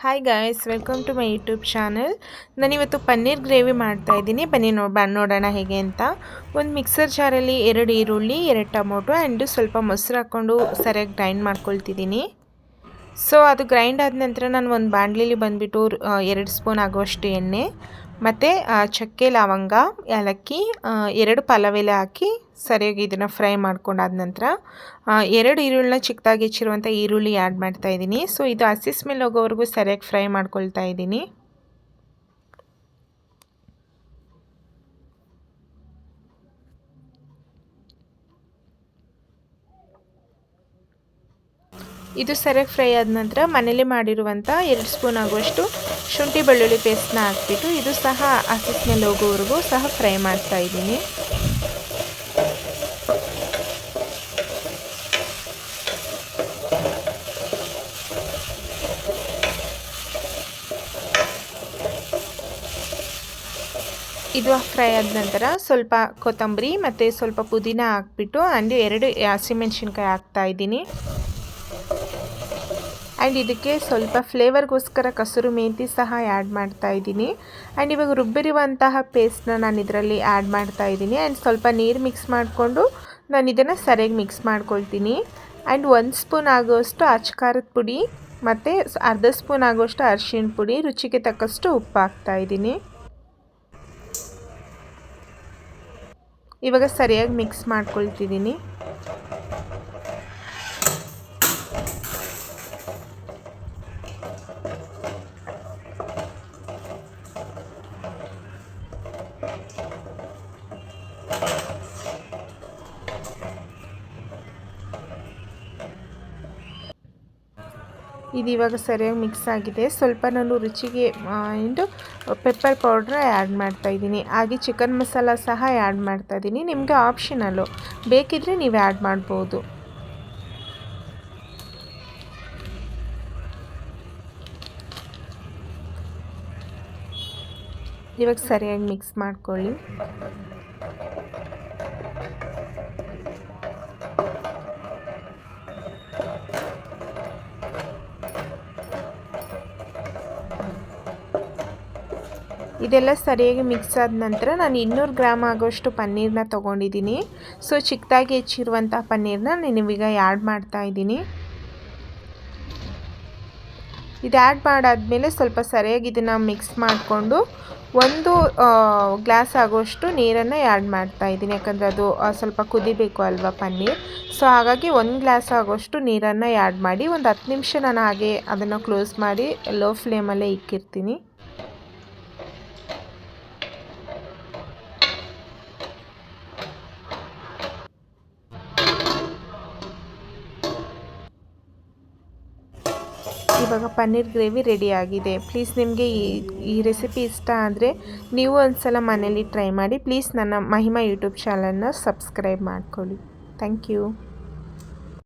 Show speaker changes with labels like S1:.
S1: Hi guys, welcome to my YouTube channel. ನಾನಿವತ್ತು paneer gravy ಮಾಡ್ತಾಯಿದ್ದೀನಿ. ಬನ್ನಿ ನೋಡೋಣ ಹೇಗೆ ಅಂತ. ಒಂದು ಮಿಕ್ಸರ್ ಜಾರಲ್ಲಿ 2 ಈರುಳ್ಳಿ, 2 ಟೊಮೊಟೊ ಆ್ಯಂಡ್ ಸ್ವಲ್ಪ ಮೊಸರು ಹಾಕ್ಕೊಂಡು ಸರಿಯಾಗಿ ಗ್ರೈಂಡ್ ಮಾಡ್ಕೊಳ್ತಿದ್ದೀನಿ. ಸೊ ಅದು ಗ್ರೈಂಡ್ ಆದ ನಂತರ ನಾನು ಒಂದು ಬಾಣಲಿಲಿ ಬಂದುಬಿಟ್ಟು 2 ಸ್ಪೂನ್ ಆಗುವಷ್ಟು ಎಣ್ಣೆ ಮತ್ತು ಚಕ್ಕೆ, ಲವಂಗ, ಏಲಕ್ಕಿ, 2 ಪಲಾವ್ ಎಲೆ ಹಾಕಿ ಸರಿಯಾಗಿ ಇದನ್ನು ಫ್ರೈ ಮಾಡ್ಕೊಂಡಾದ ನಂತರ 2 ಈರುಳ್ಳಿನ ಚಿಕ್ಕದಾಗಿ ಹೆಚ್ಚಿರುವಂಥ ಈರುಳ್ಳಿ ಆ್ಯಡ್ ಮಾಡ್ತಾಯಿದ್ದೀನಿ. ಸೊ ಇದು ಹಸಿ ಸ್ಮೆಲ್ ಹೋಗೋವರೆಗೂ ಸರಿಯಾಗಿ ಫ್ರೈ ಮಾಡ್ಕೊಳ್ತಾ ಇದ್ದೀನಿ. ಇದು ಸರಿಯಾಗಿ ಫ್ರೈ ಆದ ನಂತರ ಮನೇಲಿ ಮಾಡಿರುವಂಥ 2 ಸ್ಪೂನ್ ಆಗುವಷ್ಟು ಶುಂಠಿ ಬೆಳ್ಳುಳ್ಳಿ ಪೇಸ್ಟ್ನ ಹಾಕ್ಬಿಟ್ಟು ಇದು ಸಹ ಹಸಿ ಸ್ಮೆಲ್ ಹೋಗೋವರೆಗೂ ಸಹ ಫ್ರೈ ಮಾಡ್ತಾ ಇದ್ದೀನಿ. ಇದು ಫ್ರೈ ಆದ ನಂತರ ಸ್ವಲ್ಪ ಕೊತ್ತಂಬರಿ ಮತ್ತು ಸ್ವಲ್ಪ ಪುದೀನ ಹಾಕ್ಬಿಟ್ಟು ಆ್ಯಂಡ್ 2 ಹಸಿಮೆಣ್ಸಿನ್ಕಾಯಿ ಹಾಕ್ತಾಯಿದ್ದೀನಿ. ಆ್ಯಂಡ್ ಇದಕ್ಕೆ ಸ್ವಲ್ಪ ಫ್ಲೇವರ್ಗೋಸ್ಕರ ಕಸೂರಿ ಮೇಥಿ ಸಹ ಆ್ಯಡ್ ಮಾಡ್ತಾಯಿದ್ದೀನಿ. ಆ್ಯಂಡ್ ಇವಾಗ ರುಬ್ಬಿರುವಂತಹ ಪೇಸ್ಟ್ನ ನಾನು ಇದರಲ್ಲಿ ಆ್ಯಡ್ ಮಾಡ್ತಾಯಿದ್ದೀನಿ. ಆ್ಯಂಡ್ ಸ್ವಲ್ಪ ನೀರು ಮಿಕ್ಸ್ ಮಾಡಿಕೊಂಡು ನಾನು ಇದನ್ನು ಸರಿಯಾಗಿ ಮಿಕ್ಸ್ ಮಾಡ್ಕೊಳ್ತೀನಿ. ಆ್ಯಂಡ್ 1 ಸ್ಪೂನ್ ಆಗುವಷ್ಟು ಅಚ್ಕಾರದ ಪುಡಿ ಮತ್ತು ಅರ್ಧ ಸ್ಪೂನ್ ಆಗುವಷ್ಟು ಅರಿಶಿಣ ಪುಡಿ, ರುಚಿಗೆ ತಕ್ಕಷ್ಟು ಉಪ್ಪು ಹಾಕ್ತಾಯಿದ್ದೀನಿ. ಇವಾಗ ಸರಿಯಾಗಿ ಮಿಕ್ಸ್ ಮಾಡ್ಕೊಳ್ತಿದ್ದೀನಿ. ಇದು ಇವಾಗ ಸರಿಯಾಗಿ ಮಿಕ್ಸ್ ಆಗಿದೆ. ಸ್ವಲ್ಪ ನಾನು ರುಚಿಗೆ ಪೆಪ್ಪರ್ ಪೌಡ್ರ್ ಆ್ಯಡ್ ಮಾಡ್ತಾಯಿದ್ದೀನಿ. ಹಾಗೆ ಚಿಕನ್ ಮಸಾಲ ಸಹ ಆ್ಯಡ್ ಮಾಡ್ತಾಯಿದ್ದೀನಿ. ನಿಮಗೆ ಆಪ್ಷನಲ್ಲು, ಬೇಕಿದ್ದರೆ ನೀವು ಆ್ಯಡ್ ಮಾಡ್ಬೋದು. ಇವಾಗ ಸರಿಯಾಗಿ ಮಿಕ್ಸ್ ಮಾಡ್ಕೊಳ್ಳಿ. ಇದೆಲ್ಲ ಸರಿಯಾಗಿ ಮಿಕ್ಸ್ ಆದ ನಂತರ ನಾನು 200 ಗ್ರಾಮ್ ಆಗೋಷ್ಟು ಪನ್ನೀರನ್ನ ತೊಗೊಂಡಿದ್ದೀನಿ. ಸೊ ಚಿಕ್ಕದಾಗಿ ಹೆಚ್ಚಿರುವಂಥ ಪನ್ನೀರನ್ನ ನಾನೀಗ ಆ್ಯಡ್ ಮಾಡ್ತಾಯಿದ್ದೀನಿ. ಇದು ಆ್ಯಡ್ ಮಾಡಾದಮೇಲೆ ಸ್ವಲ್ಪ ಸರಿಯಾಗಿ ಇದನ್ನು ಮಿಕ್ಸ್ ಮಾಡಿಕೊಂಡು 1 ಗ್ಲಾಸ್ ಆಗೋಷ್ಟು ನೀರನ್ನು ಆ್ಯಡ್ ಮಾಡ್ತಾಯಿದ್ದೀನಿ. ಯಾಕಂದರೆ ಅದು ಸ್ವಲ್ಪ ಕುದಿಬೇಕು ಅಲ್ವಾ ಪನ್ನೀರ್. ಸೊ ಹಾಗಾಗಿ 1 ಗ್ಲಾಸ್ ಆಗೋಷ್ಟು ನೀರನ್ನು ಆ್ಯಡ್ ಮಾಡಿ ಒಂದು 10 ನಿಮಿಷ ನಾನು ಹಾಗೆ ಅದನ್ನು ಕ್ಲೋಸ್ ಮಾಡಿ ಲೋ ಫ್ಲೇಮಲ್ಲೇ ಇಕ್ಕಿರ್ತೀನಿ. ಇವಾಗ ಪನ್ನೀರ್ ಗ್ರೇವಿ ರೆಡಿ ಆಗಿದೆ. ಪ್ಲೀಸ್ ನಿಮಗೆ ಈ ರೆಸಿಪಿ ಇಷ್ಟ ಆದರೆ ನೀವು ಒಂದ್ಸಲ ಮನೇಲಿ ಟ್ರೈ ಮಾಡಿ. ಪ್ಲೀಸ್ ನನ್ನ ಮಹಿಮಾ ಯೂಟ್ಯೂಬ್ ಚಾನಲ್ನ ಸಬ್ಸ್ಕ್ರೈಬ್ ಮಾಡ್ಕೊಳ್ಳಿ. Thank you.